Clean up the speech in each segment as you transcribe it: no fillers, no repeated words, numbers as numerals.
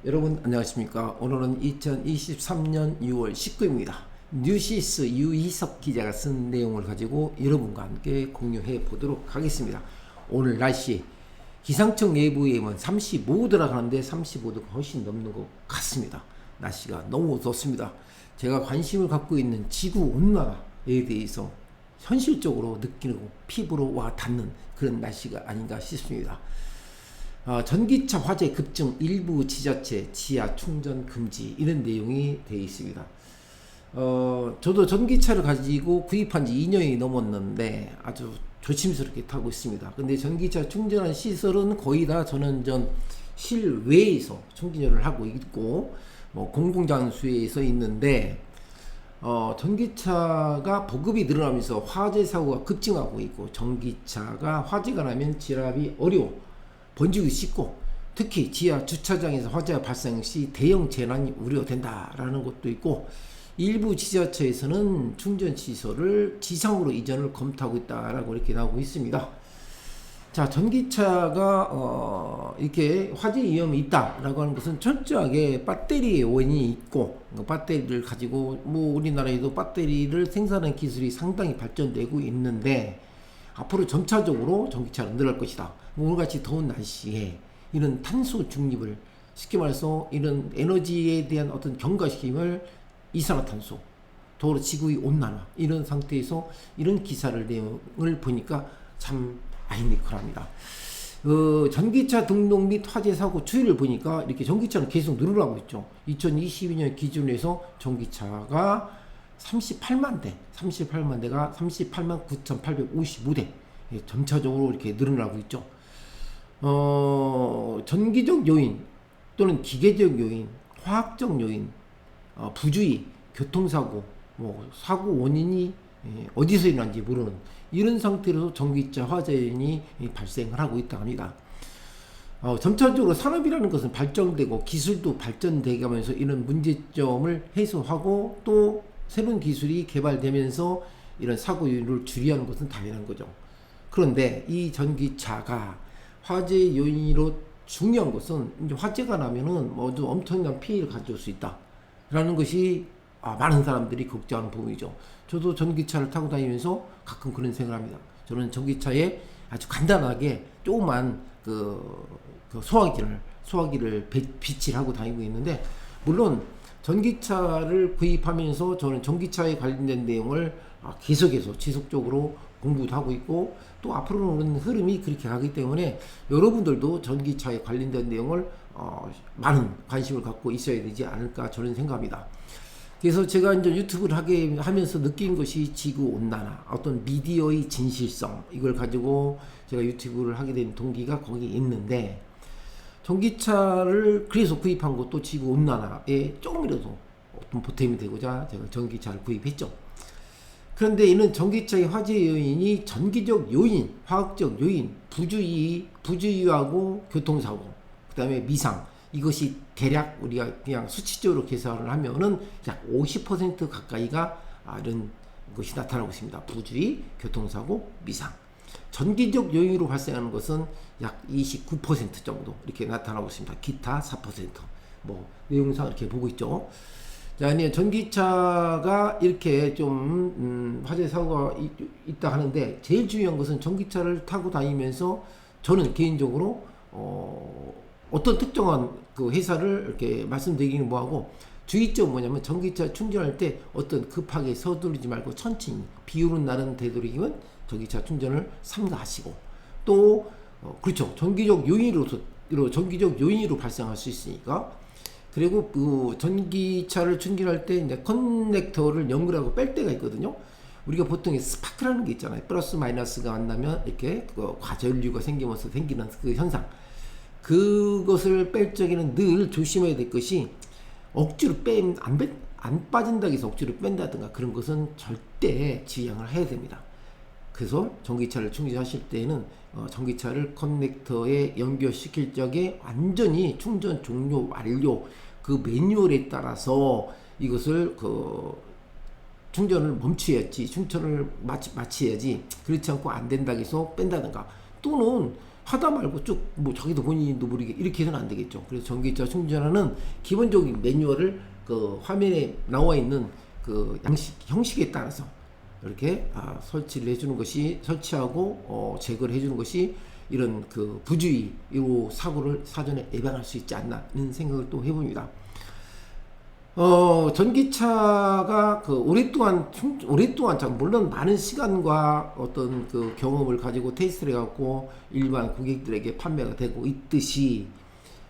여러분 안녕하십니까. 오늘은 2023년 6월 19일입니다. 뉴시스 유희석 기자가 쓴 내용을 가지고 여러분과 함께 공유해 보도록 하겠습니다. 오늘 날씨 기상청 예보에 의하면 35도라 하는데 35도가 훨씬 넘는 것 같습니다. 날씨가 너무 좋습니다. 제가 관심을 갖고 있는 지구 온난화에 대해서 현실적으로 느끼고 피부로 와 닿는 그런 날씨가 아닌가 싶습니다. 전기차 화재 급증, 일부 지자체 지하 충전 금지, 이런 내용이 되어 있습니다. 저도 전기차를 가지고 구입한 지 2년이 넘었는데 아주 조심스럽게 타고 있습니다. 근데 전기차 충전한 시설은 거의 다 저는 실외에서 충전을 하고 있고, 공공장소에서 있는데, 전기차가 보급이 늘어나면서 화재 사고가 급증하고 있고, 전기차가 화재가 나면 진압이 어려워 번지기 쉽고, 특히 지하 주차장에서 화재가 발생 시 대형 재난이 우려된다라는 것도 있고, 일부 지자체에서는 충전 시설을 지상으로 이전을 검토하고 있다라고 이렇게 나오고 있습니다. 자, 전기차가 이렇게 화재 위험이 있다라고 하는 것은 철저하게 배터리의 원인이 있고, 배터리를 가지고 우리나라에도 배터리를 생산하는 기술이 상당히 발전되고 있는데, 앞으로 점차적으로 전기차는 늘어날 것이다. 오늘같이 더운 날씨에 이런 탄소 중립을, 쉽게 말해서 이런 에너지에 대한 어떤 경과시킴을, 이산화탄소, 더불어 지구의 온난화, 이런 상태에서 이런 기사를 내용을 보니까 참 아이러니컬합니다. 전기차 등록 및 화재 사고 추이를 보니까 이렇게 전기차는 계속 늘어나고 있죠. 2022년 기준으로 해서 전기차가 38만 대가 38만 9,855대 점차적으로 이렇게 늘어나고 있죠. 전기적 요인 또는 기계적 요인, 화학적 요인, 부주의, 교통사고, 사고 원인이 어디서 일어난지 모르는 이런 상태로 전기차 화재연이 발생을 하고 있다 합니다. 점차적으로 산업이라는 것은 발전되고 기술도 발전되게 하면서 이런 문제점을 해소하고 또 새로운 기술이 개발되면서 이런 사고율을 줄이하는 것은 당연한 거죠. 그런데 이 전기차가 화재 요인으로 중요한 것은, 이제 화재가 나면은 모두 엄청난 피해를 가져올 수 있다라는 것이 많은 사람들이 걱정하는 부분이죠. 저도 전기차를 타고 다니면서 가끔 그런 생각을 합니다. 저는 전기차에 아주 간단하게 조그만 소화기를 비치를 하고 다니고 있는데, 물론 전기차를 구입하면서 저는 전기차에 관련된 내용을 계속해서 지속적으로 공부도 하고 있고, 또 앞으로는 흐름이 그렇게 가기 때문에 여러분들도 전기차에 관련된 내용을 많은 관심을 갖고 있어야 되지 않을까 저는 생각합니다. 그래서 제가 이제 유튜브를 하면서 느낀 것이 지구온난화, 어떤 미디어의 진실성, 이걸 가지고 제가 유튜브를 하게 된 동기가 거기 있는데, 전기차를 그래서 구입한 것도 지구온난화에 조금이라도 어떤 보탬이 되고자 제가 전기차를 구입했죠. 그런데 이는 전기차의 화재 요인이 전기적 요인, 화학적 요인, 부주의하고 교통사고, 그 다음에 미상, 이것이 대략 우리가 그냥 수치적으로 계산을 하면은 약 50% 가까이가 이런 것이 나타나고 있습니다. 부주의, 교통사고, 미상. 전기적 요인으로 발생하는 것은 약 29% 정도 이렇게 나타나고 있습니다. 기타 4%. 내용상 이렇게 보고 있죠. 자, 아니, 전기차가 이렇게 좀 화재 사고가 있다 하는데, 제일 중요한 것은 전기차를 타고 다니면서 저는 개인적으로 어떤 특정한 그 회사를 이렇게 말씀드리기는 뭐하고, 주의점은 뭐냐면, 전기차 충전할 때 어떤 급하게 서두르지 말고 천천히 비오는 날은 되도록이면 전기차 충전을 삼가하시고, 또 그렇죠, 전기적 요인으로 발생할 수 있으니까. 그리고 그 전기차를 충전할 때 이제 커넥터를 연결하고 뺄 때가 있거든요. 우리가 보통 스파크라는 게 있잖아요. 플러스 마이너스가 만나면 이렇게 과전류가 생기면서 생기는 그 현상. 그것을 뺄 적에는 늘 조심해야 될 것이, 억지로 안 빠진다고 해서 억지로 뺀다든가 그런 것은 절대 지양을 해야 됩니다. 그래서 전기차를 충전하실 때는 전기차를 커넥터에 연결시킬 적에 완전히 충전 종료 완료 그 매뉴얼에 따라서 이것을 충전을 멈춰야지, 충전을 마치야지, 그렇지 않고 안 된다고 해서 뺀다든가, 또는 하다 말고 쭉 뭐 자기도 본인도 모르게 이렇게 해서는 안 되겠죠. 그래서 전기차 충전하는 기본적인 매뉴얼을 그 화면에 나와 있는 그 형식에 따라서 이렇게 설치를 해주는 것이, 설치하고 제거를 해주는 것이 이런 그 부주의로 사고를 사전에 예방할 수 있지 않나는 생각을 또 해봅니다. 전기차가 그 오랫동안 물론 많은 시간과 어떤 그 경험을 가지고 테스트를 해갖고 일반 고객들에게 판매가 되고 있듯이,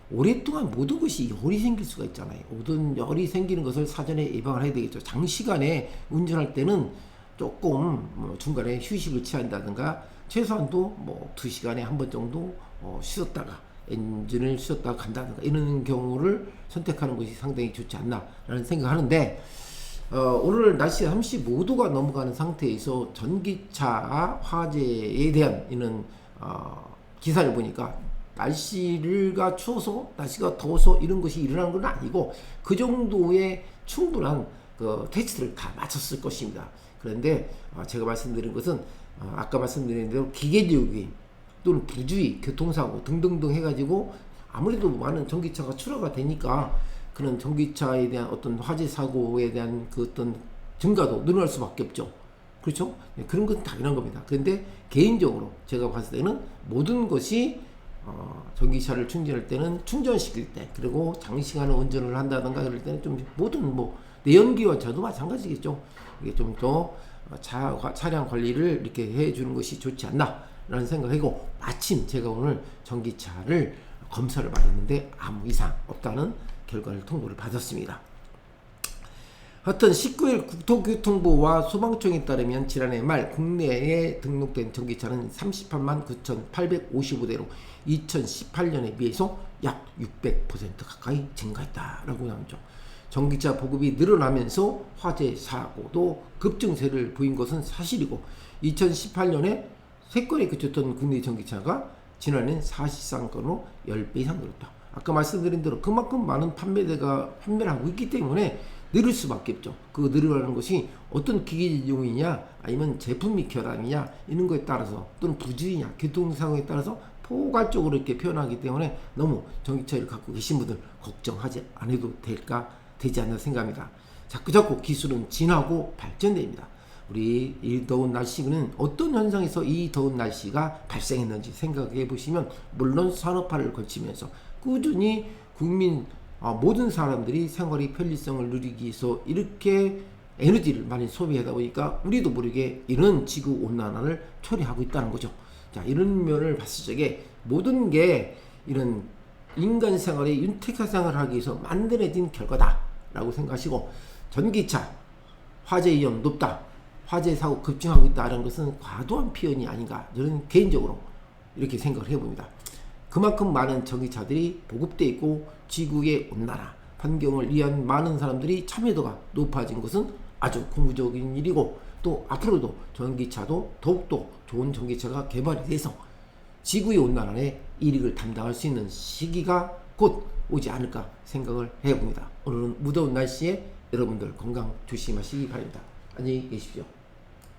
오랫동안 모든 것이 열이 생길 수가 있잖아요. 모든 열이 생기는 것을 사전에 예방을 해야 되겠죠. 장시간에 운전할 때는 조금 중간에 휴식을 취한다든가, 최소한도 뭐 2시간에 한 번 정도 쉬었다가 엔진을 쉬었다가 간다든가 이런 경우를 선택하는 것이 상당히 좋지 않나라는 생각하는데, 오늘 날씨가 35도가 넘어가는 상태에서 전기차 화재에 대한 이런 기사를 보니까 날씨가 추워서, 날씨가 더워서 이런 것이 일어나는 건 아니고 그 정도의 충분한 그 테스트를 다 마쳤을 것입니다. 그런데 제가 말씀드린 것은 아까 말씀드린 대로 기계적인 또는 부주의, 교통사고 등등등 해가지고 아무래도 많은 전기차가 출하가 되니까 그런 전기차에 대한 어떤 화재 사고에 대한 그 어떤 증가도 늘어날 수밖에 없죠. 그렇죠? 네, 그런 건 당연한 겁니다. 그런데 개인적으로 제가 봤을 때는 모든 것이 전기차를 충전할 때는 충전시킬 때, 그리고 장시간 운전을 한다든가 그럴 때는 좀 모든 뭐 내연기관차도 마찬가지겠죠. 이게 좀 더 차량 관리를 이렇게 해주는 것이 좋지 않나라는 생각이고, 마침 제가 오늘 전기차를 검사를 받았는데 아무 이상 없다는 결과를 통보를 받았습니다. 하여튼 19일 국토교통부와 소방청에 따르면 지난해 말 국내에 등록된 전기차는 38만 9,855대로 2018년에 비해서 약 600% 가까이 증가했다라고 나오죠. 전기차 보급이 늘어나면서 화재 사고도 급증세를 보인 것은 사실이고, 2018년에 3건에 그쳤던 국내 전기차가 지난해는 사실상 건으로 10배 이상 늘었다. 아까 말씀드린 대로 그만큼 많은 판매를 하고 있기 때문에 늘을 수밖에 없죠. 그 늘어나는 것이 어떤 기계 용이냐, 아니면 제품이 결함이냐, 이런 거에 따라서, 또는 부주의냐, 교통사고에 따라서 포괄적으로 이렇게 표현하기 때문에 너무 전기차를 갖고 계신 분들 걱정하지 않아도 되지 않나 생각합니다. 자꾸자꾸 기술은 진화하고 발전됩니다. 우리 이 더운 날씨는 어떤 현상에서 이 더운 날씨가 발생했는지 생각해 보시면, 물론 산업화를 거치면서 꾸준히 모든 사람들이 생활의 편리성을 누리기 위해서 이렇게 에너지를 많이 소비하다 보니까 우리도 모르게 이런 지구 온난화를 초래하고 있다는 거죠. 자, 이런 면을 봤을 적에 모든 게 이런 인간 생활의 윤택한 생활을 하기 위해서 만들어진 결과다라고 생각하시고, 전기차 화재 위험 높다, 화재 사고 급증하고 있다는 것은 과도한 표현이 아닌가, 저는 개인적으로 이렇게 생각을 해봅니다. 그만큼 많은 전기차들이 보급되어 있고 지구의 온난화, 환경을 위한 많은 사람들이 참여도가 높아진 것은 아주 고무적인 일이고, 또 앞으로도 전기차도 더욱더 좋은 전기차가 개발이 돼서 지구의 온난화에 이익을 담당할 수 있는 시기가 곧 오지 않을까 생각을 해봅니다. 오늘은 무더운 날씨에 여러분들 건강 조심하시기 바랍니다. 안녕히 계십시오.